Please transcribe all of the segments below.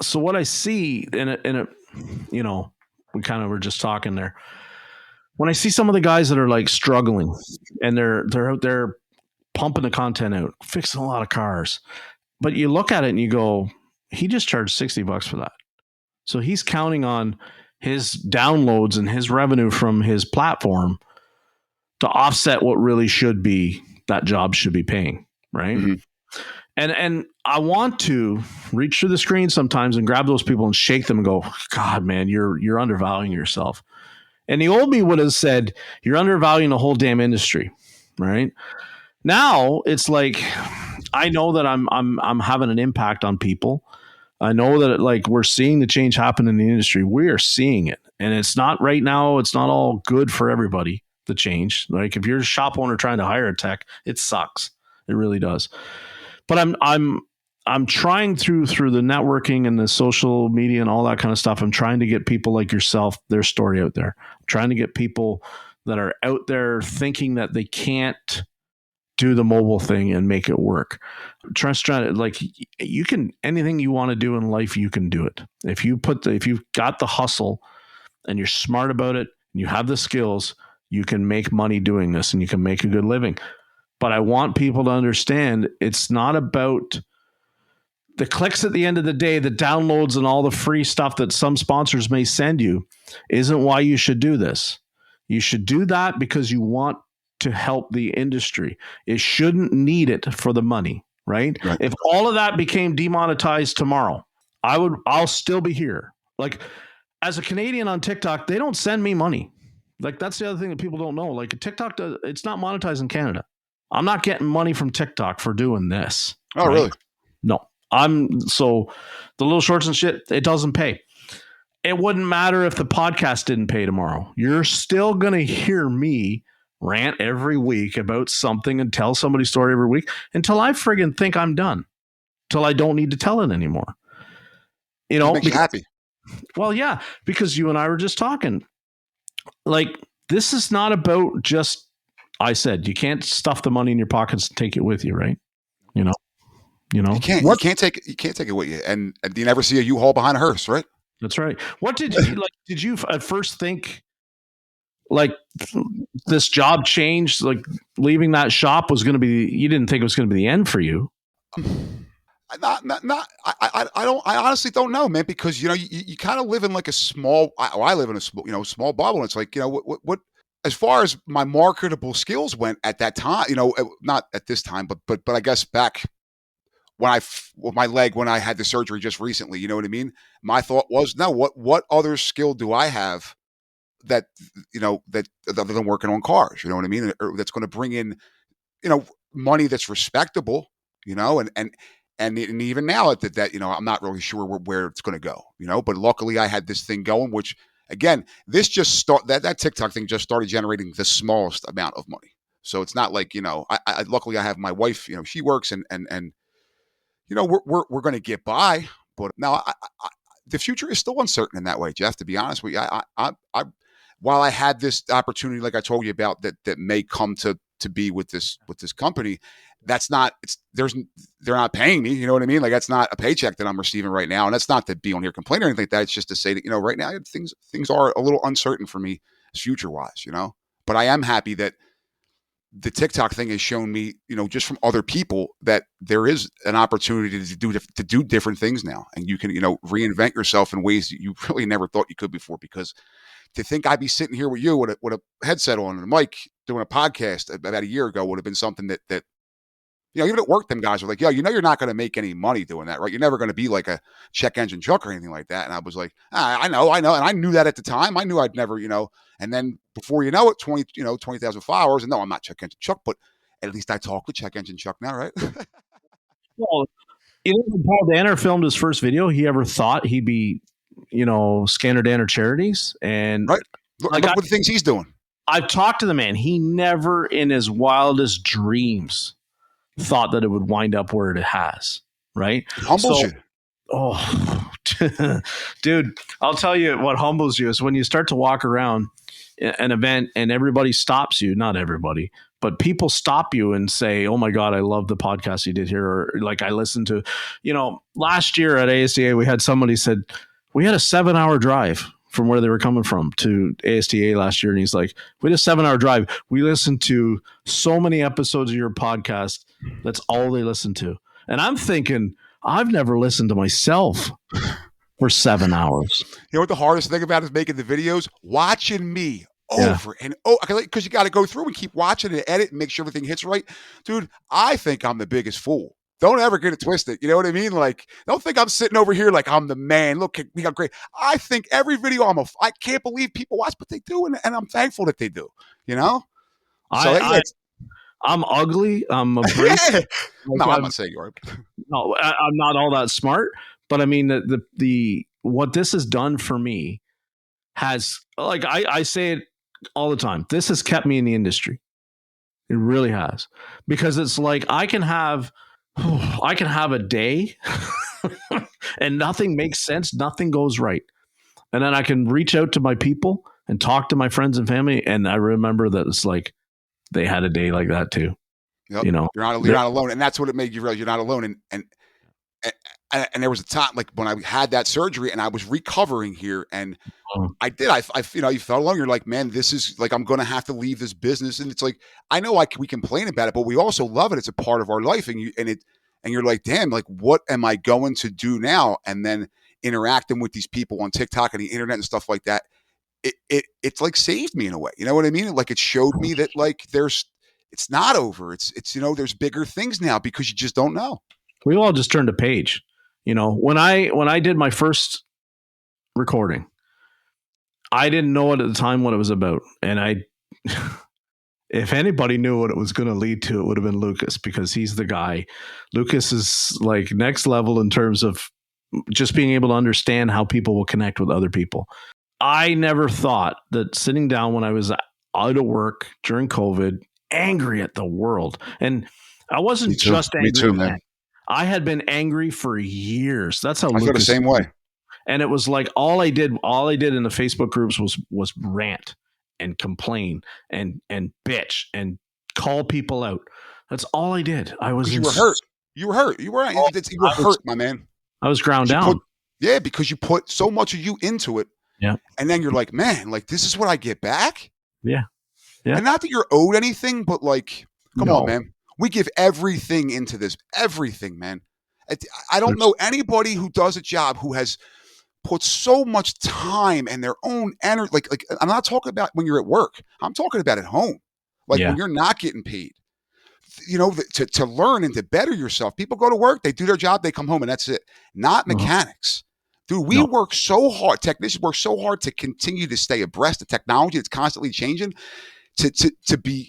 So what I see you know, we kind of were just talking there. When I see some of the guys that are like struggling and they're out there pumping the content out, fixing a lot of cars, but you look at it and you go, he just charged $60 for that. So he's counting on his downloads and his revenue from his platform to offset what really should be that job should be paying, right? Mm-hmm. And I want to reach through the screen sometimes and grab those people and shake them and go, God, man, you're undervaluing yourself. And the old me would have said, you're undervaluing the whole damn industry, right? Now it's like, I know that I'm having an impact on people. I know that like we're seeing the change happen in the industry. We are seeing it, and it's not right now. It's not all good for everybody. The change, like if you're a shop owner trying to hire a tech, it sucks. It really does. But I'm trying through the networking and the social media and all that kind of stuff. I'm trying to get people like yourself, their story out there. I'm trying to get people that are out there thinking that they can't do the mobile thing and make it work. Trying to like, you can, anything you want to do in life, you can do it. If you've got the hustle and you're smart about it and you have the skills, you can make money doing this and you can make a good living. But I want people to understand it's not about the clicks at the end of the day, the downloads and all the free stuff that some sponsors may send you isn't why you should do this. You should do that because you want to help the industry. It shouldn't need it for the money, right? If all of that became demonetized tomorrow, I'll still be here. Like as a Canadian on TikTok, they don't send me money. Like that's the other thing that people don't know. Like TikTok, it's not monetized in Canada. I'm not getting money from TikTok for doing this. Oh, right? Really? No. So the little shorts and shit, it doesn't pay. It wouldn't matter if the podcast didn't pay tomorrow. You're still going to hear me rant every week about something and tell somebody's story every week until I friggin' think I'm done. Till I don't need to tell it anymore. You know, make you happy. Well, yeah, because you and I were just talking. Like, this is not about just, I said, you can't stuff the money in your pockets and take it with you, right? You know, you can't take it with you, and you never see a U-Haul behind a hearse, right? That's right. What did you like? Did you at first think like this job change, like leaving that shop was going to be? You didn't think it was going to be the end for you? I honestly don't know, man, because you kind of live in like a small. I live in a small bubble, and it's like what as far as my marketable skills went at that time, not at this time, but I guess back when when I had the surgery just recently, you know what I mean? My thought was, no, what other skill do I have that other than working on cars, you know what I mean? Or that's going to bring in, money that's respectable, and even now that I'm not really sure where it's going to go, but luckily I had this thing going, which again, this just that TikTok thing just started generating the smallest amount of money. So it's not like, I luckily I have my wife, she works and we're going to get by, but now the future is still uncertain in that way, Jeff, to be honest with you. While I had this opportunity, like I told you about, that may come to be with this company, that's not, they're not paying me. You know what I mean? Like that's not a paycheck that I'm receiving right now. And that's not to be on here complaining or anything like that. It's just to say that, right now things are a little uncertain for me future wise, but I am happy that the TikTok thing has shown me, just from other people, that there is an opportunity to do different things now. And you can, reinvent yourself in ways that you really never thought you could before. Because to think I'd be sitting here with you with a headset on and a mic doing a podcast about a year ago would have been something that even at work, them guys are like, yo, you're not going to make any money doing that, right? You're never going to be like a check engine truck or anything like that. And I was like, I know. And I knew that at the time. I knew I'd never, and then before you know it, 20,000 followers. And no, I'm not check engine Chuck, but at least I talk to check engine Chuck now, right? Well, when Paul Danner filmed his first video, he ever thought he'd be, Scanner Danner Charities? And right. Look at the things he's doing. I've talked to the man. He never in his wildest dreams thought that it would wind up where it has, right? It humbles you. Oh, dude, I'll tell you what humbles you is when you start to walk around an event and everybody stops you. Not everybody, but people stop you and say, "Oh my God, I love the podcast you did here," or like I listened to, last year at ASDA, we had somebody said we had a 7-hour drive from where they were coming from to ASTA last year, and he's like, "We had a 7-hour drive. We listened to so many episodes of your podcast. That's all they listened to." And I'm thinking, I've never listened to myself for 7 hours. You know what the hardest thing about is making the videos? Watching me Yeah. over and over, because you got to go through and keep watching and edit and make sure everything hits right. Dude, I think I'm the biggest fool. Don't ever get it twisted. You know what I mean? Like, don't think I'm sitting over here like I'm the man. Look, we got great. I think every video I can't believe people watch, but they do, and I'm thankful that they do. You know? So I'm ugly. I'm abrasive. No, I'm not saying you are. No, I'm not all that smart. But I mean, the what this has done for me has, like, I say it all the time. This has kept me in the industry. It really has, because it's like I can have a day and nothing makes sense. Nothing goes right. And then I can reach out to my people and talk to my friends and family. And I remember that it's like they had a day like that too. Yep. You're not alone. And that's what it made you realize you're not alone. And there was a time like when I had that surgery and I was recovering here, and I you felt alone. You're like, man, this is like, I'm going to have to leave this business. And it's like, I know we complain about it, but we also love it. It's a part of our life. And you're like, damn, like, what am I going to do now? And then interacting with these people on TikTok and the internet and stuff like that, it's like saved me in a way. You know what I mean? Like, it showed me that like it's not over. It's there's bigger things now, because you just don't know. We all just turned a page. When I did my first recording, I didn't know it at the time what it was about. And if anybody knew what it was going to lead to, it would have been Lucas, because he's the guy. Lucas is like next level in terms of just being able to understand how people will connect with other people. I never thought that sitting down when I was out of work during COVID, angry at the world. And I wasn't just angry. Me too, man. I had been angry for years. That's how I feel the same way. And it was like all I did in the Facebook groups was rant and complain and bitch and call people out. That's all I did. I was. You were hurt. You were hurt. You were hurt, my man. I was ground down. Because you put so much of you into it. Yeah. And then you're like, man, like, this is what I get back. Yeah. Yeah. And not that you're owed anything, but like, come on, man. We give everything into this. Everything, man. I don't know anybody who does a job who has put so much time and their own energy. Like I'm not talking about when you're at work. I'm talking about at home. Like when you're not getting paid. To learn and to better yourself. People go to work, they do their job, they come home, and that's it. Not mechanics. Dude, we work so hard. Technicians work so hard to continue to stay abreast of technology. It's constantly changing. To be,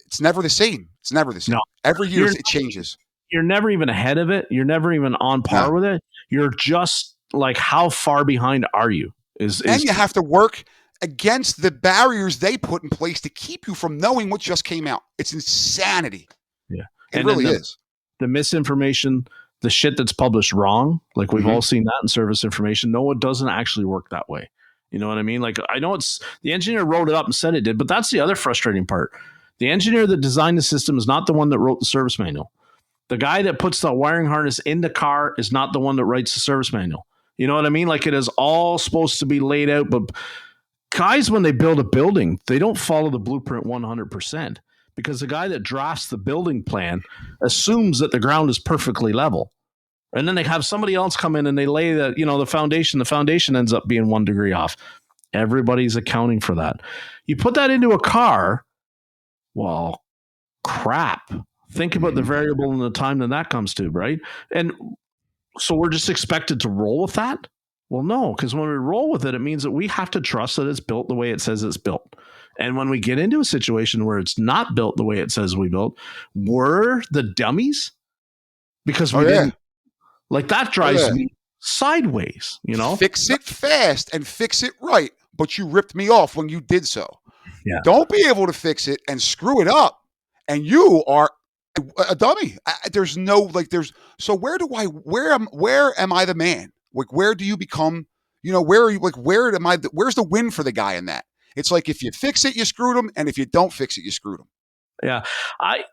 it's never the same. It's never the same. No. Every year it changes. You're never even ahead of it. You're never even on par with it. You're just like, how far behind are you? And you have to work against the barriers they put in place to keep you from knowing what just came out. It's insanity. Yeah. It really is. The misinformation, the shit that's published wrong. Like we've all seen that in service information. No, it doesn't actually work that way. You know what I mean? Like, I know the engineer wrote it up and said it did, but that's the other frustrating part. The engineer that designed the system is not the one that wrote the service manual. The guy that puts the wiring harness in the car is not the one that writes the service manual. You know what I mean? Like, it is all supposed to be laid out, but guys, when they build a building, they don't follow the blueprint 100%, because the guy that drafts the building plan assumes that the ground is perfectly level. And then they have somebody else come in and they lay the foundation. The foundation ends up being 1 degree off. Everybody's accounting for that. You put that into a car, well, crap. Think about the variable and the time that comes to, right? And so we're just expected to roll with that? Well, no, because when we roll with it, it means that we have to trust that it's built the way it says it's built. And when we get into a situation where it's not built the way it says we built, we're the dummies because we didn't. Like, that drives me sideways, Fix it fast and fix it right, but you ripped me off when you did so. Yeah. Don't be able to fix it and screw it up, and you are a dummy. So where am I the man? Like, where do you become, where are you, like, where's the win for the guy in that? It's like, if you fix it, you screwed him. And if you don't fix it, you screwed him. Yeah. I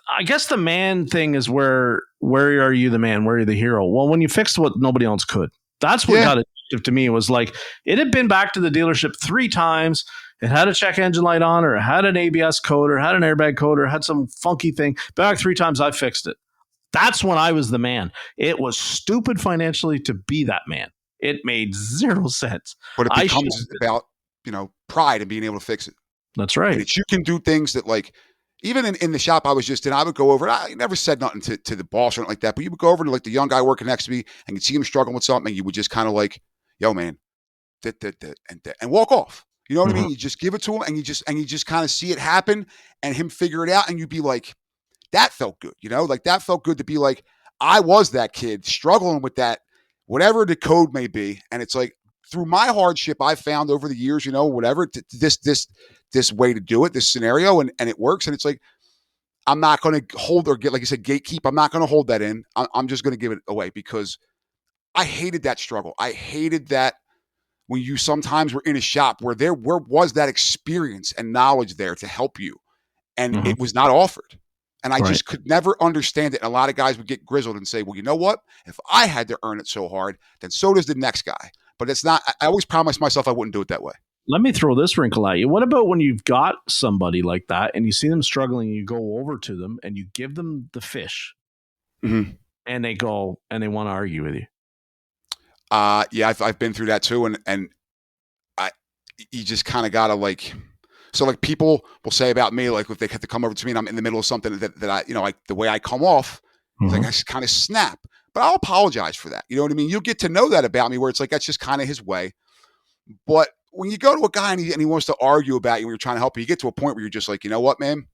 I guess the man thing is where are you the man? Where are you the hero? Well, when you fixed what nobody else could. That's what Yeah. got it to me. It was like it had been back to the dealership 3 times. It had a check engine light on, or it had an ABS code, or had an airbag code, or had some funky thing. Back 3 times, I fixed it. That's when I was the man. It was stupid financially to be that man. It made zero sense. But it I should. becomes about, pride and being able to fix it. That's And right. it's you can do things that like even in the shop I was just in, I would go over. I never said nothing to the boss or anything like that, but you would go over to like the young guy working next to me and you'd see him struggling with something, and you would just kind of like, yo, man, and walk off. You know what I Mhm. mean? You just give it to him, and you just kind of see it happen, and him figure it out, and you'd be like, that felt good, like that felt good to be like, I was that kid struggling with that, whatever the code may be, and it's like through my hardship, I found over the years, whatever this way to do it, this scenario, and it works, and it's like I'm not going to hold or get, like you said, gatekeep. I'm not going to hold that in. I'm just going to give it away because I hated that struggle. I hated that when you sometimes were in a shop where was that experience and knowledge there to help you, and Mhm. it was not offered. And I Right. just could never understand it. And a lot of guys would get grizzled and say, well, you know what? If I had to earn it so hard, then so does the next guy. But it's not, I always promised myself I wouldn't do it that way. Let me throw this wrinkle at you. What about when you've got somebody like that and you see them struggling, you go over to them and you give them the fish Mm-hmm. and they go and they want to argue with you? Yeah, I've been through that too. And I, you just kind of got to like, so like people will say about me, like if they have to come over to me and I'm in the middle of something that I, like the way I come off, it's like I just kind of snap, but I'll apologize for that. You know what I mean? You'll get to know that about me where it's like, that's just kind of his way. But when you go to a guy and he wants to argue about you when you're trying to help him, you get to a point where you're just like, you know what, man?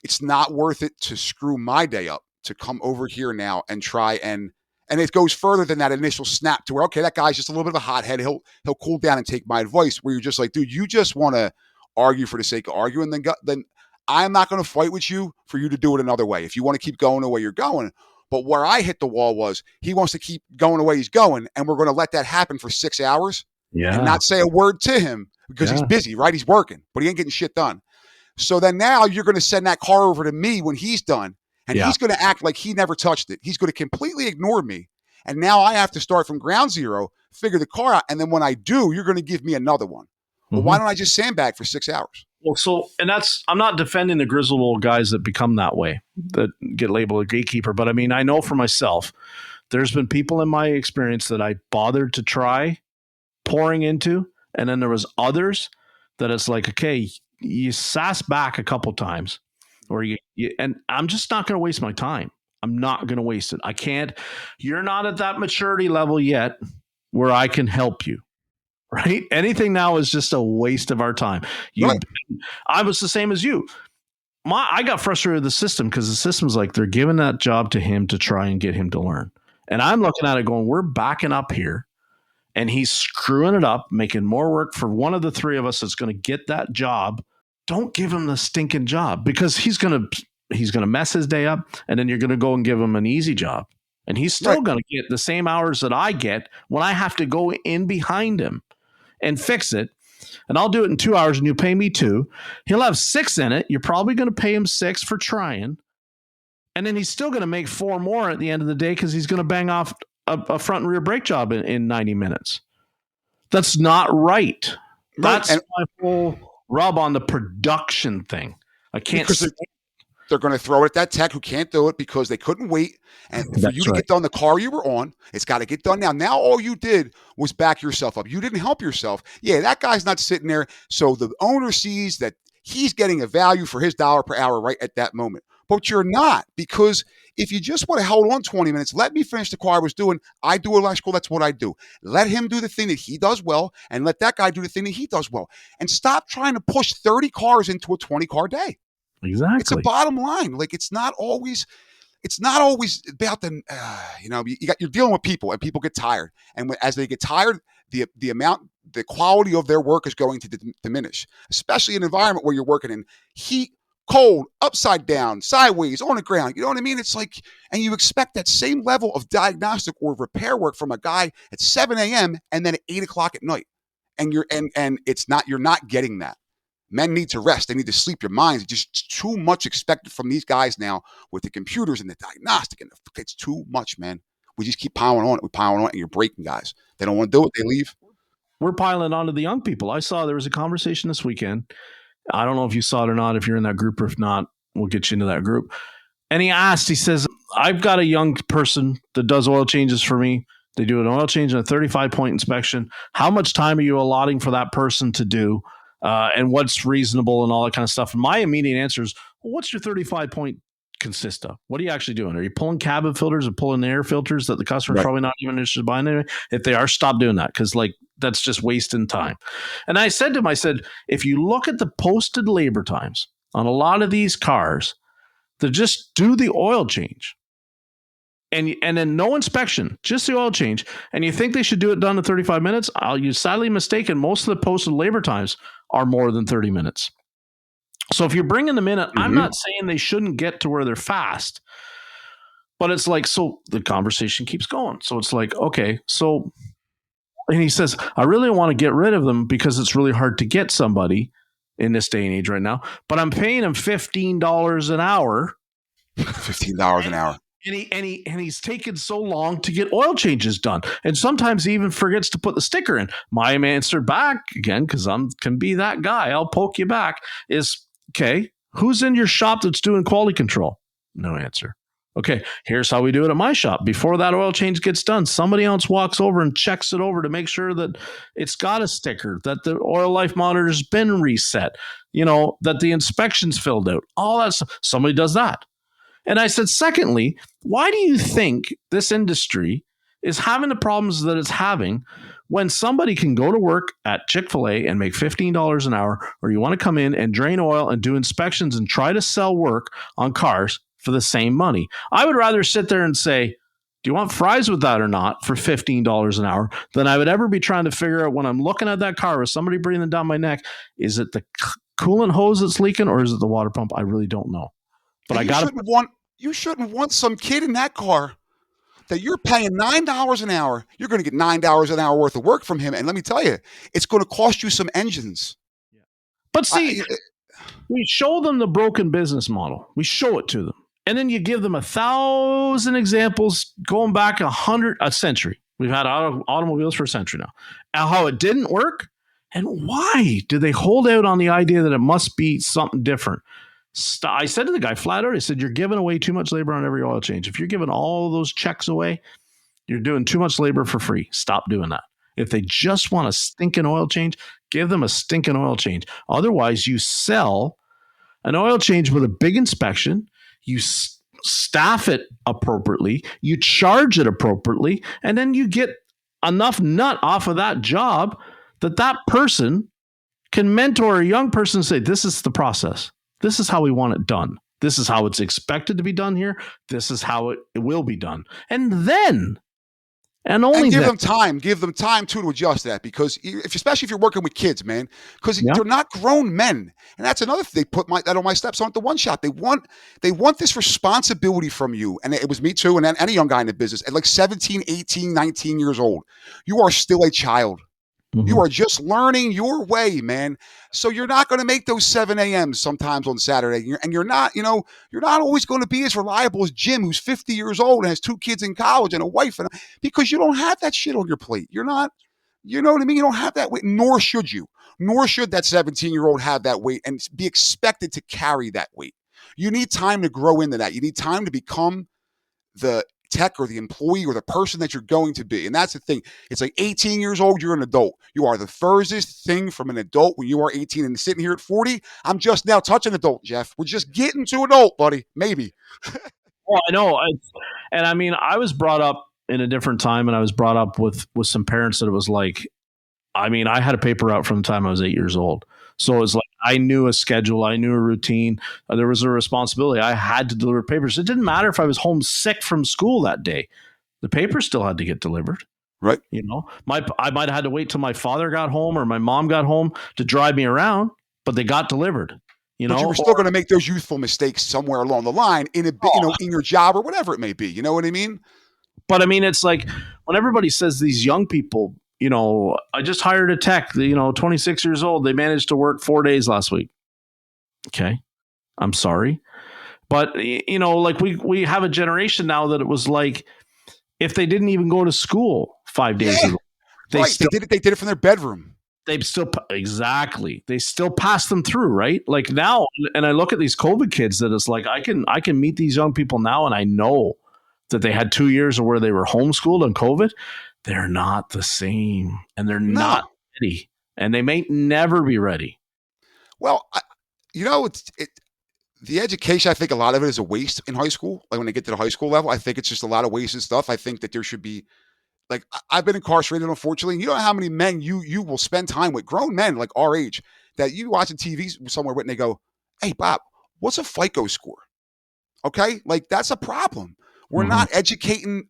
It's not worth it to screw my day up to come over here now and try and it goes further than that initial snap to where, okay, that guy's just a little bit of a hothead. He'll cool down and take my advice. Where you're just like, dude, you just want to argue for the sake of arguing. Then I'm not going to fight with you for you to do it another way. If you want to keep going the way you're going. But where I hit the wall was he wants to keep going the way he's going, and we're going to let that happen for 6 hours and Yeah. not say a word to him because he's Yeah. busy, right? He's working, but he ain't getting shit done. So then now you're going to send that car over to me when he's done, and Yeah. he's going to act like he never touched it. He's going to completely ignore me. And now I have to start from ground zero, figure the car out. And then when I do, you're going to give me another one. Well, why Mhm. don't I just sandbag for 6 hours? Well, and I'm not defending the grizzled old guys that become that way, that get labeled a gatekeeper, but I mean, I know for myself, there's been people in my experience that I bothered to try pouring into, and then there was others that it's like, okay, you sass back a couple times, or and I'm just not going to waste my time. I'm not going to waste it. I can't. You're not at that maturity level yet where I can help you. Right? Anything now is just a waste of our time. Right. I was the same as you. I got frustrated with the system because the system's like they're giving that job to him to try and get him to learn. And I'm looking at it going, we're backing up here and he's screwing it up, making more work for one of the three of us that's going to get that job. Don't give him the stinking job because he's going to mess his day up, and then you're going to go and give him an easy job. And he's still Right. going to get the same hours that I get when I have to go in behind him and fix it. And I'll do it in 2 hours and you pay me 2. He'll have 6 in it. You're probably going to pay him 6 for trying. And then he's still going to make 4 more at the end of the day because he's going to bang off a front and rear brake job in 90 minutes. That's not right. That's And my whole rub on the production thing. I can't. because they're going to throw it at that tech who can't do it because they couldn't wait. And for you to get done the car you were on, it's got to get done now. Now all you did was back yourself up. You didn't help yourself. Yeah, that guy's not sitting there. So the owner sees that he's getting a value for his dollar per hour right at that moment. But you're not, because if you just would have held on 20 minutes, let me finish the car I was doing. I do electrical. That's what I do. Let him do the thing that he does well, and let that guy do the thing that he does well. And stop trying to push 30 cars into a 20-car day. Exactly. It's a bottom line. Like it's not always about the you're dealing with people, and people get tired, and as they get tired, the quality of their work is going to diminish, especially in an environment where you're working in heat, cold, upside down, sideways, on the ground. You know what I mean? It's like, and you expect that same level of diagnostic or repair work from a guy at 7 a.m. and then at 8 o'clock at night, and you're not getting that. Men need to rest. They need to sleep. Your minds just too much expected from these guys now with the computers and the diagnostic. And it's too much, man. We just keep piling on it. We piling on it, and you're breaking guys. They don't want to do it. They leave. We're piling onto the young people. I saw there was a conversation this weekend. I don't know if you saw it or not, if you're in that group, or if not, we'll get you into that group. And he says, I've got a young person that does oil changes for me. They do an oil change and a 35-point inspection. How much time are you allotting for that person to do? And what's reasonable and all that kind of stuff? And my immediate answer is, well, what's your 35-point consist of? What are you actually doing? Are you pulling cabin filters and pulling air filters that the customer's probably not even interested in buying anyway? If they are, stop doing that, because that's just wasting time. And I said to him, if you look at the posted labor times on a lot of these cars, they just do the oil change. And then no inspection, just the oil change. And you think they should do it done in 35 minutes? You're sadly mistaken. Most of the posted labor times are more than 30 minutes. So if you're bringing them in, I'm not saying they shouldn't get to where they're fast. But it's so the conversation keeps going. So it's okay, so, and he says, I really want to get rid of them because it's really hard to get somebody in this day and age right now. But I'm paying him $15 an hour. $15 an hour. And he's taken so long to get oil changes done. And sometimes he even forgets to put the sticker in. My answer back, again, because I can be that guy, I'll poke you back, is, okay, who's in your shop that's doing quality control? No answer. Okay, here's how we do it at my shop. Before that oil change gets done, somebody else walks over and checks it over to make sure that it's got a sticker, that the oil life monitor's been reset, that the inspection's filled out. All that stuff. Somebody does that. And I said, secondly, why do you think this industry is having the problems that it's having when somebody can go to work at Chick-fil-A and make $15 an hour, or you want to come in and drain oil and do inspections and try to sell work on cars for the same money? I would rather sit there and say, do you want fries with that or not for $15 an hour, than I would ever be trying to figure out when I'm looking at that car with somebody breathing down my neck, is it the coolant hose that's leaking or is it the water pump? I really don't know. But you shouldn't want some kid in that car that you're paying $9 an hour. You're going to get $9 an hour worth of work from him. And let me tell you, it's going to cost you some engines. But see, we show them the broken business model. We show it to them. And then you give them 1,000 examples going back a century. We've had automobiles for a century now. And how it didn't work. And why do they hold out on the idea that it must be something different? I said to the guy flat out, I said, you're giving away too much labor on every oil change. If you're giving all those checks away, you're doing too much labor for free. Stop doing that. If they just want a stinking oil change, give them a stinking oil change. Otherwise, you sell an oil change with a big inspection, you staff it appropriately, you charge it appropriately, and then you get enough nut off of that job that person can mentor a young person and say, this is the process. This is how we want it done. This is how it's expected to be done here. This is how it will be done. And then, and give them time. Give them time to adjust that, because especially if you're working with kids, man, because they're not grown men. And that's another thing. They put that on my steps on at the one shop. They want this responsibility from you. And it was me too. And any young guy in the business at 17, 18, 19 years old, you are still a child. Mm-hmm. You are just learning your way, man. So you're not going to make those 7 a.m. sometimes on Saturday. And you're not always going to be as reliable as Jim, who's 50 years old and has 2 kids in college and a wife, because you don't have that shit on your plate. You're not, you know what I mean? You don't have that weight, nor should you. Nor should that 17-year-old have that weight and be expected to carry that weight. You need time to grow into that. You need time to become the tech or the employee or the person that you're going to be. And that's the thing. It's 18 years old, you're an adult. You are the furthest thing from an adult when you are 18. And sitting here at 40, I'm just now touching adult, Jeff. We're just getting to adult, buddy. Maybe. Well, I know. And I mean, I was brought up in a different time, and I was brought up with some parents that it was I had a paper route from the time I was 8 years old. So it was I knew a schedule, I knew a routine. There was a responsibility. I had to deliver papers. It didn't matter if I was home sick from school that day. The paper still had to get delivered. Right. I might have had to wait till my father got home or my mom got home to drive me around, but they got delivered. But you were still going to make those youthful mistakes somewhere along the line in your job or whatever it may be. You know what I mean? But I mean, it's when everybody says these young people I just hired a tech, 26 years old. They managed to work 4 days last week. Okay. I'm sorry. But, like we have a generation now that it was like, if they didn't even go to school 5 days Yeah, ago, right. They did it from their bedroom. exactly. They still pass them through, right? Like now, and I look at these COVID kids that it's like, I can meet these young people now, and I know that they had 2 years of where they were homeschooled on COVID. They're not the same, and they're not No. ready, and they may never be ready. Well, the education, I think a lot of it is a waste in high school. Like when they get to the high school level, I think it's just a lot of wasted stuff. I think that there should be, like, I've been incarcerated, unfortunately. And you know how many men you will spend time with, grown men like our age, that you watching TV somewhere with, and they go, "Hey, Bob, what's a FICO score?" Okay, like that's a problem. We're Mm-hmm. not educating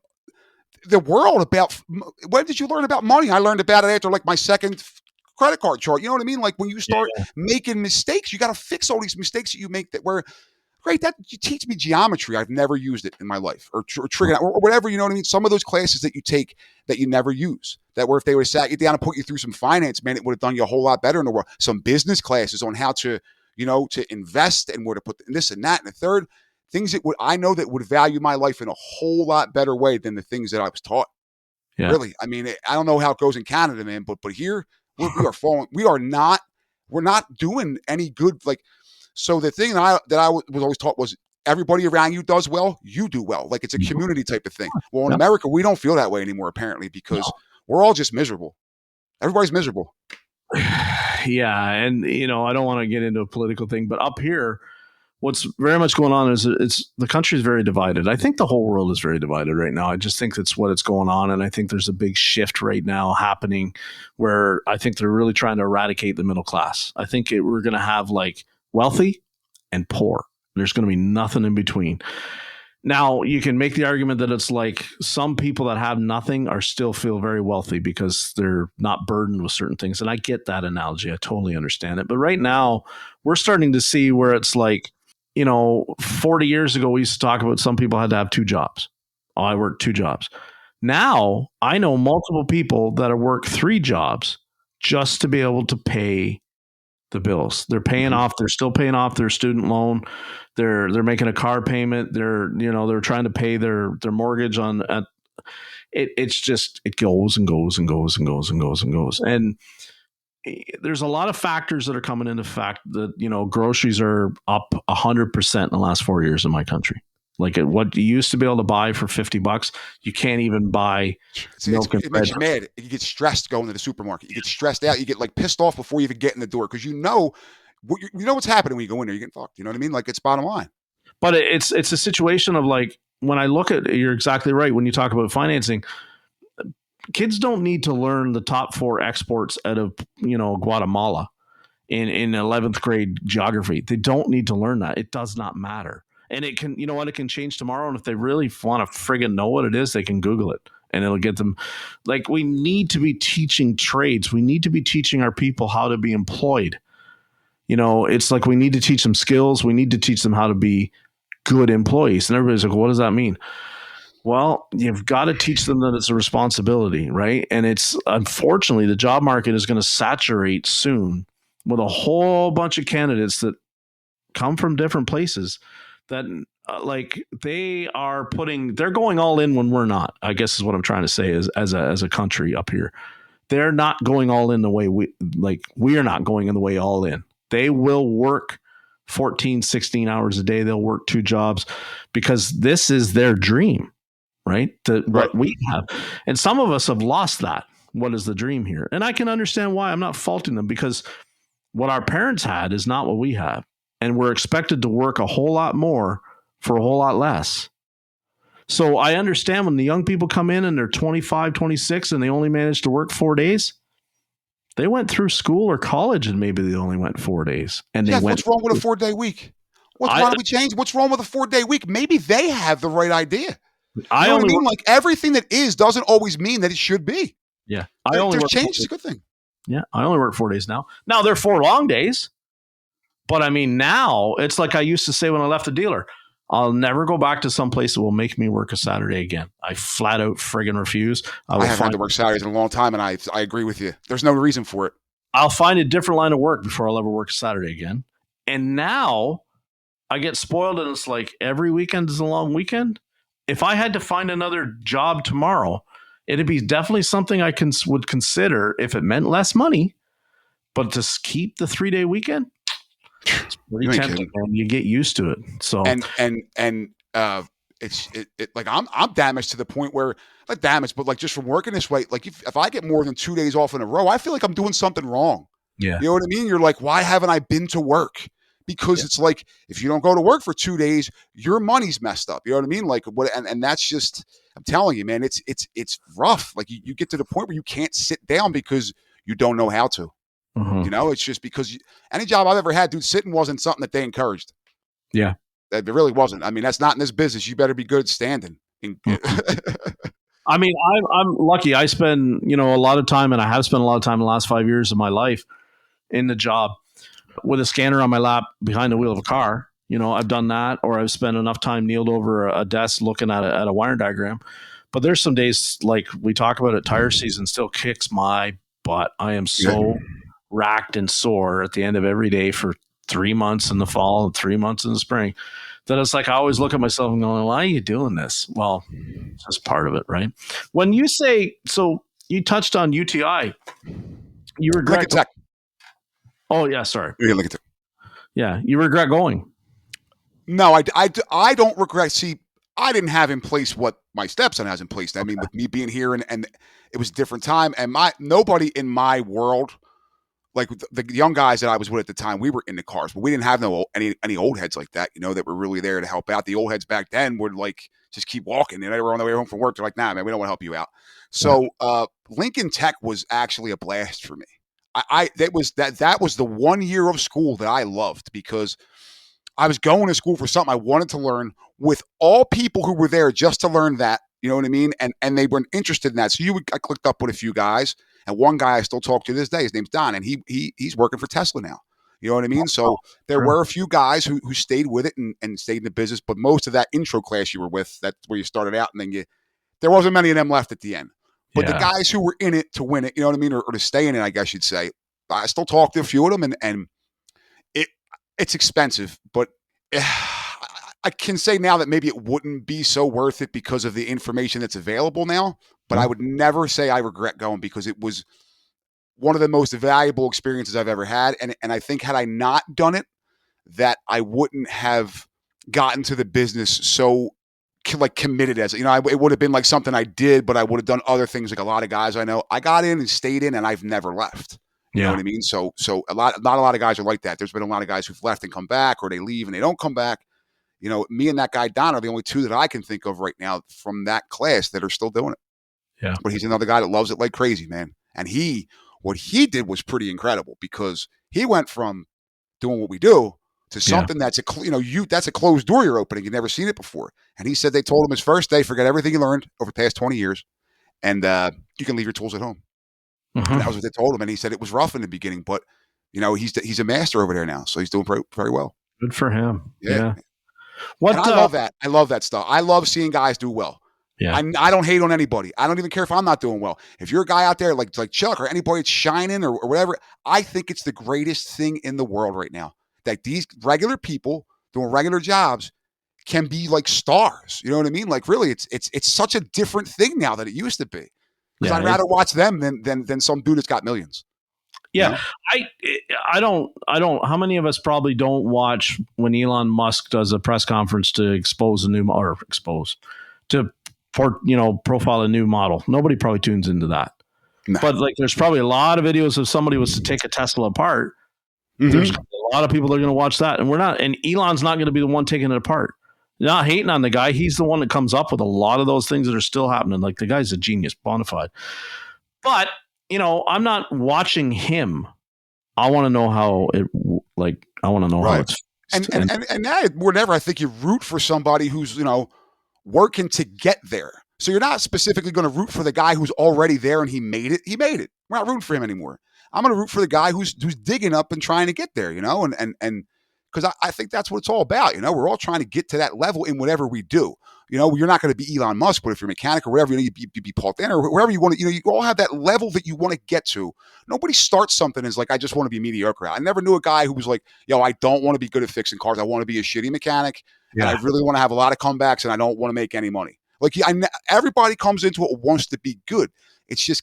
the world about. When did you learn about money? I learned about it after like my second credit card chart. You know what I mean? Like when you start making mistakes, you got to fix all these mistakes that you make that were great. That you teach me geometry. I've never used it in my life, or trigonometry, or whatever. You know what I mean? Some of those classes that you take that you never use. That were if they would have sat you down and put you through some finance, man, it would have done you a whole lot better in the world. Some business classes on how to, to invest and where to put this and that and the third things that I know that would value my life in a whole lot better way than the things that I was taught. Yeah. Really, I mean, I don't know how it goes in Canada, man, but here we are falling. We're not doing any good. Like, so the thing that I was always taught was everybody around you does well, you do well. Like it's a community type of thing. Well, in America, we don't feel that way anymore, apparently, because we're all just miserable. Everybody's miserable. Yeah, and I don't want to get into a political thing, but up here, what's very much going on is the country is very divided. I think the whole world is very divided right now. I just think that's what's going on, and I think there's a big shift right now happening where I think they're really trying to eradicate the middle class. I think we're going to have like wealthy and poor. There's going to be nothing in between. Now, you can make the argument that it's like some people that have nothing are still feel very wealthy because they're not burdened with certain things. And I get that analogy. I totally understand it. But right now, we're starting to see where it's like, 40 years ago, we used to talk about some people had to have two jobs. Oh, I worked two jobs. Now, I know multiple people that have worked three jobs just to be able to pay the bills. They're paying off. They're still paying off their student loan. They're making a car payment. They're trying to pay their mortgage on. It's just it goes and goes and goes and goes and goes and goes. And there's a lot of factors that are coming into fact that groceries are up 100% in the last 4 years in my country. Like what you used to be able to buy for $50, you can't even buy milk and it bread. makes you mad. You get stressed going to the supermarket. You get stressed out. You get like pissed off before you even get in the door because you know what's happening when you go in there. You're getting fucked. You know what I mean? Like it's bottom line. But it's a situation of like when I look at you're exactly right when you talk about financing. Kids don't need to learn the top 4 exports out of Guatemala in 11th grade geography. They don't need to learn that. It does not matter. And it can, it can change tomorrow. And if they really want to friggin' know what it is, they can Google it and it'll get them. Like we need to be teaching trades. We need to be teaching our people how to be employed. It's like we need to teach them skills. We need to teach them how to be good employees. And everybody's like, what does that mean? Well, you've got to teach them that it's a responsibility, right? And it's unfortunately the job market is going to saturate soon with a whole bunch of candidates that come from different places that they're going all in when we're not. I guess is what I'm trying to say is as a country up here. They're not going all in the way we are not going in the way all in. They will work 14, 16 hours a day. They'll work 2 jobs because this is their dream. Right? What we have. And some of us have lost that. What is the dream here? And I can understand why. I'm not faulting them because what our parents had is not what we have. And we're expected to work a whole lot more for a whole lot less. So I understand when the young people come in and they're 25, 26 and they only manage to work 4 days. They went through school or college and maybe they only went 4 days. And what's wrong with a 4-day week? Why don't we change? What's wrong with a 4-day week? Maybe they have the right idea. You know what I mean? Like everything that is doesn't always mean that it should be. Yeah. There's change is a good thing. Yeah. I only work 4 days now. Now they're 4 long days. But I mean, now it's like I used to say when I left the dealer, I'll never go back to some place that will make me work a Saturday again. I flat out friggin' refuse. I haven't had to work Saturdays in a long time, and I agree with you. There's no reason for it. I'll find a different line of work before I'll ever work a Saturday again. And now I get spoiled, and it's like every weekend is a long weekend. If I had to find another job tomorrow, it'd be definitely something I would consider if it meant less money. But to keep the 3-day weekend, it's pretty tempting, man. You get used to it. So it's like I'm damaged to the point where, not damaged, but like just from working this way, like if I get more than 2 days off in a row, I feel like I'm doing something wrong. Yeah. You know what I mean? You're like, why haven't I been to work? Because it's like, if you don't go to work for 2 days, your money's messed up. You know what I mean? Like what? And that's just, I'm telling you, man, it's rough. Like you get to the point where you can't sit down because you don't know how to. Mm-hmm. You know, it's just because any job I've ever had, dude, sitting wasn't something that they encouraged. Yeah. It really wasn't. I mean, that's not in this business. You better be good at standing. I mean, I'm lucky. I spend, a lot of time, and I have spent a lot of time in the last 5 years of my life in the job with a scanner on my lap behind the wheel of a car. I've done that, or I've spent enough time kneeled over a desk looking at a wiring diagram. But there's some days, like we talk about it, tire season still kicks my butt. I am so racked and sore at the end of every day for 3 months in the fall and 3 months in the spring, that it's like I always look at myself and going, why are you doing this? Well, it's just part of it, right? When you say, so you touched on UTI, you regret. Oh, yeah, sorry. Yeah, you regret going. No, I don't regret. See, I didn't have in place what my stepson has in place. I mean, with me being here and it was a different time, and nobody in my world, like the young guys that I was with at the time, we were in the cars, but we didn't have any old heads like that, that were really there to help out. The old heads back then would like just keep walking, and they were on their way home from work. They're like, nah, man, we don't want to help you out. So Lincoln Tech was actually a blast for me. That was the 1 year of school that I loved, because I was going to school for something I wanted to learn with all people who were there just to learn that, you know what I mean? And they weren't interested in that. So I clicked up with a few guys, and one guy I still talk to this day, his name's Don, and he's working for Tesla now. You know what I mean? So there were a few guys who stayed with it and stayed in the business, but most of that intro class you were with, that's where you started out, and then there wasn't many of them left at the end. But the guys who were in it to win it, you know what I mean, or to stay in it, I guess you'd say, I still talk to a few of them, and it's expensive, but I can say now that maybe it wouldn't be so worth it because of the information that's available now. But I would never say I regret going, because it was one of the most valuable experiences I've ever had. And I think had I not done it, that I wouldn't have gotten to the business so like committed as, it would have been like something I did, but I would have done other things like a lot of guys I know. I got in and stayed in, and I've never left. You know what I mean? So not a lot of guys are like that. There's been a lot of guys who've left and come back, or they leave and they don't come back. Me and that guy Don are the only two that I can think of right now from that class that are still doing it. Yeah. But he's another guy that loves it like crazy, man. And what he did was pretty incredible, because he went from doing what we do to something that's that's a closed door you're opening. You've never seen it before. And he said they told him his first day, forget everything he learned over the past 20 years, and you can leave your tools at home. Mm-hmm. And that was what they told him. And he said it was rough in the beginning, but he's a master over there now, so he's doing very, very well. Good for him. Yeah. I love that. I love that stuff. I love seeing guys do well. Yeah. I don't hate on anybody. I don't even care if I'm not doing well. If you're a guy out there like Chuck or anybody that's shining or whatever, I think it's the greatest thing in the world right now that these regular people doing regular jobs can be like stars. You know what I mean? Like really, it's such a different thing now than it used to be. Because I'd rather watch them than some dude that's got millions. Yeah, I don't. How many of us probably don't watch when Elon Musk does a press conference to profile a new model? Nobody probably tunes into that. No. But like, there's probably a lot of videos of somebody was to take a Tesla apart. Mm-hmm. There's a lot of people that are going to watch that, and we're not. And Elon's not going to be the one taking it apart. You're not hating on the guy. He's the one that comes up with a lot of those things that are still happening. Like, the guy's a genius, bona fide. But I'm not watching him. I want to know how it. Like, I want to know how it's. And that whenever I think you root for somebody who's working to get there. So you're not specifically going to root for the guy who's already there and he made it. He made it. We're not rooting for him anymore. I'm going to root for the guy who's digging up and trying to get there. And because because I think that's what it's all about. We're all trying to get to that level in whatever we do. You're not going to be Elon Musk, but if you're a mechanic or whatever, you be Paul Dana or wherever you want to, you all have that level that you want to get to. Nobody starts something as like, I just want to be mediocre. I never knew a guy who was like, yo, I don't want to be good at fixing cars. I want to be a shitty mechanic. Yeah. And I really want to have a lot of comebacks and I don't want to make any money. Like everybody comes into it wants to be good. It's just,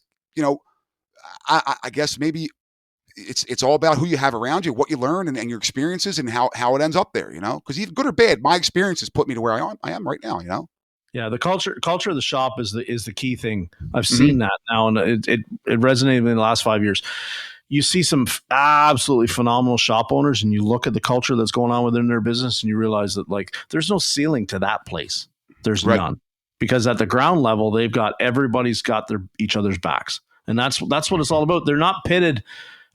I guess maybe it's all about who you have around you, what you learn and your experiences and how it ends up there, because even good or bad, my experiences put me to where I am right now, Yeah. The culture of the shop is the key thing. I've seen that now. And it resonated in the last 5 years. You see some absolutely phenomenal shop owners and you look at the culture that's going on within their business and you realize that like, there's no ceiling to that place. There's none, because at the ground level, everybody's got each other's backs. And that's what it's all about. They're not pitted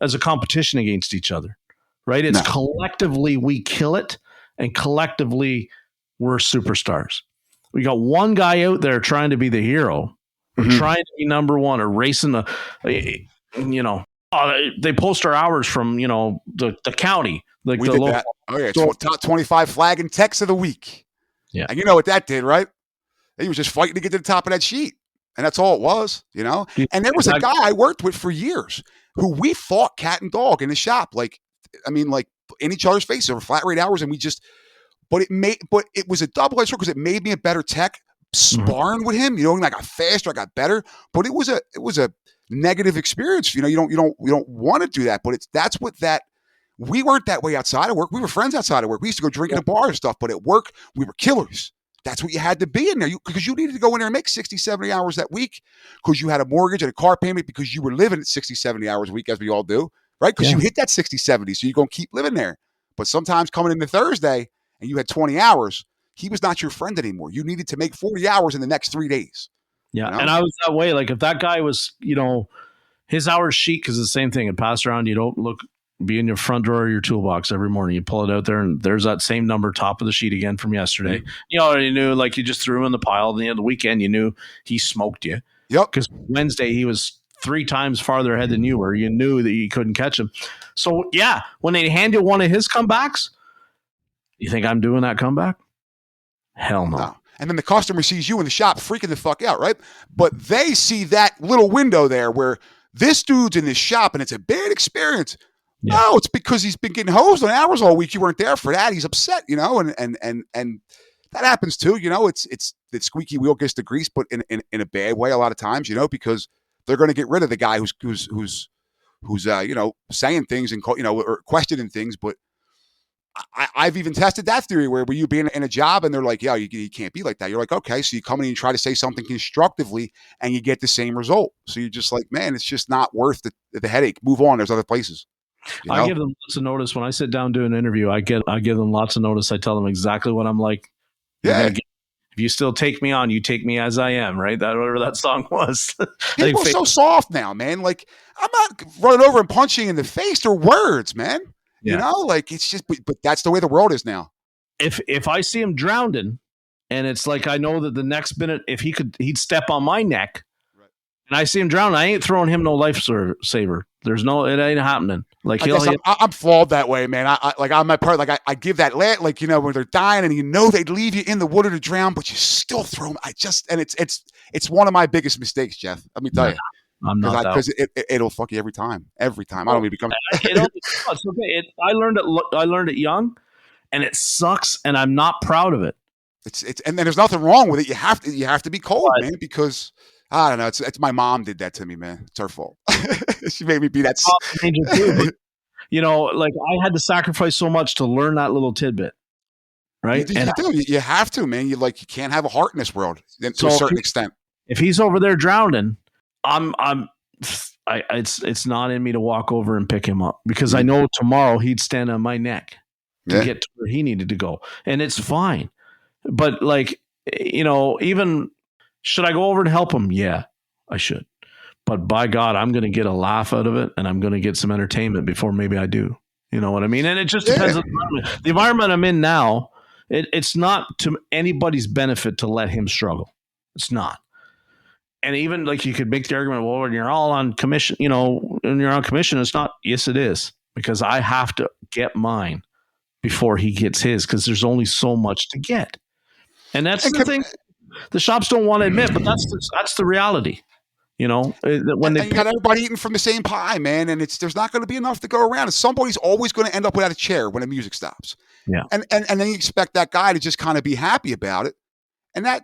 as a competition against each other, right? It's collectively we kill it, and collectively we're superstars. We got one guy out there trying to be the hero, or trying to be number one, or racing they post our hours from the county. Like we did that. Oh yeah, top 25 flag and text of the week. Yeah, and you know what that did, right? He was just fighting to get to the top of that sheet. And that's all it was, And there was a guy I worked with for years who we fought cat and dog in the shop. Like in each other's faces over flat rate hours. And but it was a double-edged sword because it made me a better tech sparring with him. I got faster, I got better, but it was a negative experience. You don't want to do that, but we weren't that way outside of work. We were friends outside of work. We used to go drink in a bar and stuff, but at work we were killers. That's what you had to be in there because you needed to go in there and make 60, 70 hours that week because you had a mortgage and a car payment because you were living at 60, 70 hours a week as we all do, right? Because you hit that 60, 70, so you're going to keep living there. But sometimes coming into Thursday and you had 20 hours, he was not your friend anymore. You needed to make 40 hours in the next 3 days. Yeah, and I was that way. Like if that guy was, his hours sheet, because it's the same thing. It passed around, you don't be in your front drawer of your toolbox every morning. You pull it out there and there's that same number top of the sheet again from yesterday. Mm-hmm. You already knew, like you just threw him in the pile. At the end of the weekend, you knew he smoked you. Yep. Because Wednesday he was 3 times farther ahead than you were. You knew that you couldn't catch him. So yeah, when they hand you one of his comebacks, you think I'm doing that comeback? Hell no. And then the customer sees you in the shop freaking the fuck out, right? But they see that little window there where this dude's in this shop and it's a bad experience. Yeah. No, it's because he's been getting hosed on hours all week. You weren't there for that. He's upset, and that happens too. It's the squeaky wheel gets the grease, but in a bad way a lot of times. Because they're going to get rid of the guy who's saying things and or questioning things. But I've even tested that theory where you be in a job and they're like, yeah, you can't be like that. You're like, okay, so you come in and you try to say something constructively and you get the same result. So you're just like, man, it's just not worth the headache. Move on. There's other places. I give them lots of notice when I sit down to an interview. I give them lots of notice. I tell them exactly what I'm like. Yeah. If you still take me on, you take me as I am. Right? That whatever that song was. People are so soft now, man. Like I'm not running over and punching in the face. They're words, man. Yeah. It's just. But that's the way the world is now. If I see him drowning, and it's like I know that the next minute, if he'd step on my neck. And I see him drown. I ain't throwing him no lifesaver. It ain't happening. Like I'm flawed that way, man. I'm my part. Like I give that when they're dying and they'd leave you in the water to drown, but you still throw them. It's one of my biggest mistakes, Jeff. Let me tell you. I'm not because it'll fuck you every time. Every time. I don't even become. It's okay. I learned it young, and it sucks, and I'm not proud of it. It's and then there's nothing wrong with it. You have to be cold, man, because. I don't know. It's my mom did that to me, man. It's her fault. She made me be that. Like I had to sacrifice so much to learn that little tidbit, right? You have to, man. You can't have a heart in this world to a certain extent. If he's over there drowning, it's not in me to walk over and pick him up because I know tomorrow he'd stand on my neck to get to where he needed to go, and it's fine. But even. Should I go over and help him? Yeah, I should. But by God, I'm going to get a laugh out of it and I'm going to get some entertainment before maybe I do. You know what I mean? And it just depends on the environment. The environment I'm in now, it's not to anybody's benefit to let him struggle. It's not. And even you could make the argument, well, when you're all on commission, when you're on commission, it's not. Yes, it is. Because I have to get mine before he gets his, because there's only so much to get. And that's And the thing the shops don't want to admit, but that's the reality. You know, when they you got everybody eating from the same pie, man, and there's not going to be enough to go around. And somebody's always going to end up without a chair when the music stops. yeah, And then you expect that guy to just kind of be happy about it. And that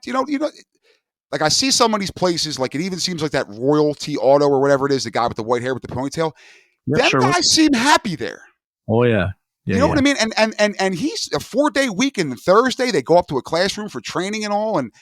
like I see some of these places, like it even seems like that Royalty Auto or whatever it is, the guy with the white hair with the ponytail. yeah, Them sure. guys seem happy there. Oh yeah, yeah, You know yeah. what I mean? And he's a 4-day weekend. And Thursday they go up to a classroom for training and all. And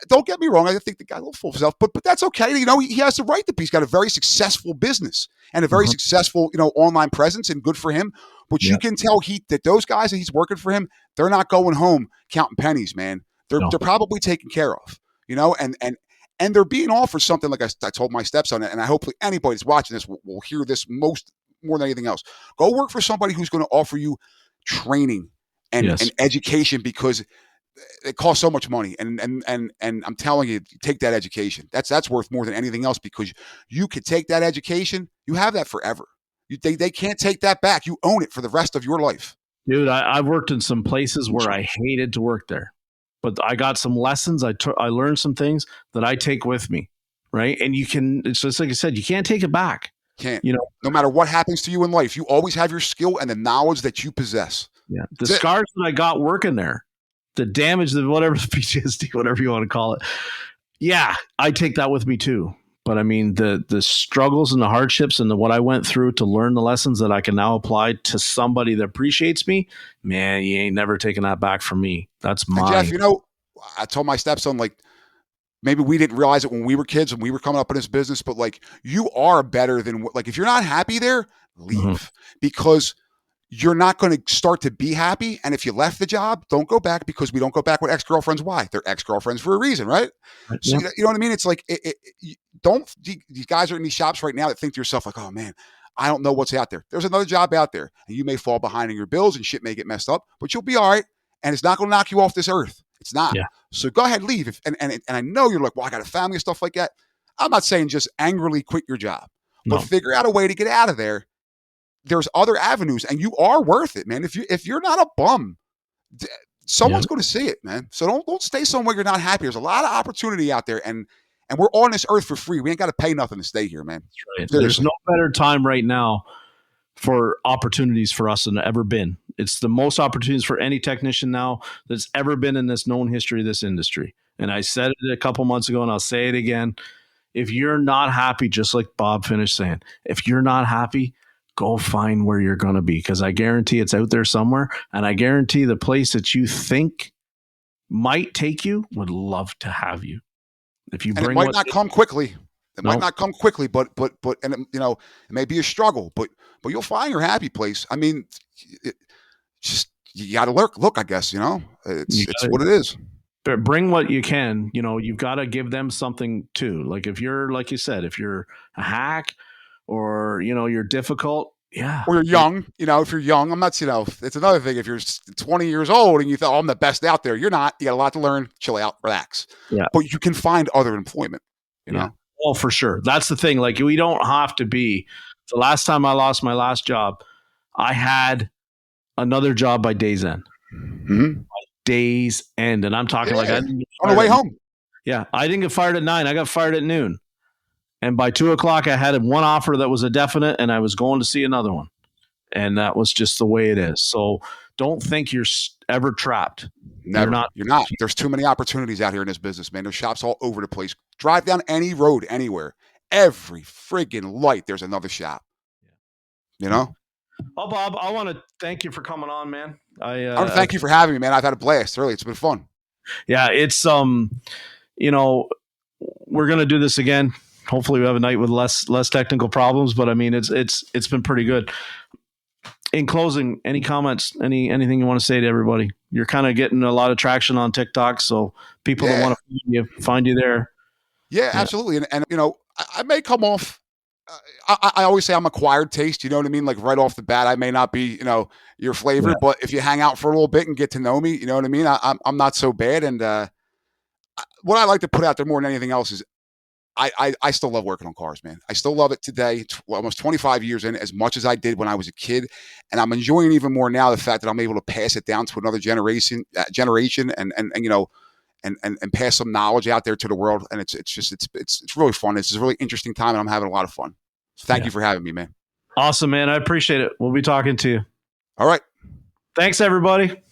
don't get me wrong. I think the guy's a little full of himself, but that's okay. He has the right to be. He's got a very successful business and a very Mhm. successful online presence, and good for him. But Yeah, you can tell that those guys that he's working for him, they're not going home counting pennies, man. They're no, probably taken care of. And they're being offered something like I told my stepson, and I hopefully anybody that's watching this will hear this more than anything else. Go work for somebody who's going to offer you training and yes, education, because it costs so much money. And I'm telling you, take that education. That's worth more than anything else, because you could take that education. You have that forever. They can't take that back. You own it for the rest of your life. dude. I've worked in some places where I hated to work there, but I got some lessons. I learned some things that I take with me, right? And it's just like I said, you can't take it back. Can't. You know, No matter what happens to you in life, you always have your skill and the knowledge that you possess. yeah. The That's it. scars that I got working there, the damage, the whatever, the PTSD, whatever you want to call it. Yeah, I take that with me too. But I mean, the struggles and the hardships and what I went through to learn the lessons that I can now apply to somebody that appreciates me, man, you ain't never taking that back from me. That's And mine. Jeff, I told my stepson, like, maybe we didn't realize it when we were kids, when we were coming up in this business, but like, you are better than like, if you're not happy there, leave, Mm-hmm. because you're not going to start to be happy. And if you left the job, don't go back, because we don't go back with ex-girlfriends. Why? They're ex-girlfriends for a reason, right? So Yeah. you know what I mean? It's like, these guys are in these shops right now that think to yourself like, oh man, I don't know what's out there. There's another job out there, and you may fall behind in your bills and shit may get messed up, but you'll be all right. And it's not going to knock you off this earth. It's not. Yeah. So go ahead, leave. And I know you're like, well, I got a family and stuff like that. I'm not saying just angrily quit your job, but No. figure out a way to get out of there. There's other avenues, and you are worth it, man. If you're not a bum, someone's going to see it, man. So don't stay somewhere you're not happy. There's a lot of opportunity out there, and we're on this earth for free. We ain't got to pay nothing to stay here, man. Right. There's Seriously. no better time right now for opportunities for us than ever been. It's the most opportunities for any technician now that's ever been in this known history of this industry. And I said it a couple months ago, and I'll say it again. If you're not happy, just like Bob finished saying, if you're not happy, go find where you're going to be, because I guarantee it's out there somewhere. And I guarantee the place that you think might take you would love to have you. If you And it bring might not come quickly. It might No. not come quickly, but and it may be a struggle, but you'll find your happy place. I mean, just you got to look. I guess it's what it is. But bring what you can. You've got to give them something too. Like if you're, like you said, if you're a hack or you're difficult, yeah. Or you're young, if you're young, I'm not, it's another thing. If you're 20 years old and you thought, oh, I'm the best out there, you're not. You got a lot to learn. Chill out, relax. Yeah. But you can find other employment, you know? Oh, for sure. That's the thing. Like, we don't have to be. The last time I lost my last job, I had another job by day's end. Mm-hmm. Day's end. And I'm talking like I didn't get on the way home. Yeah. I didn't get fired at 9. I got fired at noon. And by 2:00, I had one offer that was a definite, and I was going to see another one. And that was just the way it is. So don't think you're ever trapped. Never. You're not. There's too many opportunities out here in this business, man. There's shops all over the place. Drive down any road, anywhere. Every friggin' light, there's another shop. Oh, Bob, I want to thank you for coming on, man. I want to thank you for having me, man. I've had a blast. Really, it's been fun. Yeah, it's we're gonna do this again. Hopefully, we have a night with less technical problems. But I mean, it's been pretty good. In closing, any comments? Anything you want to say to everybody? You're kind of getting a lot of traction on TikTok, so people that want to find you there. Yeah, absolutely. And I may come off. I always say I'm acquired taste. You know what I mean? Like right off the bat, I may not be your flavor, but if you hang out for a little bit and get to know me, you know what I mean? I'm not so bad. And what I like to put out there more than anything else is I still love working on cars, man. I still love it today, almost 25 years in, as much as I did when I was a kid, and I'm enjoying even more now the fact that I'm able to pass it down to another generation, and and pass some knowledge out there to the world. And it's really fun. It's a really interesting time, and I'm having a lot of fun. So thank you for having me, man. Awesome, man. I appreciate it. We'll be talking to you. All right. Thanks, everybody.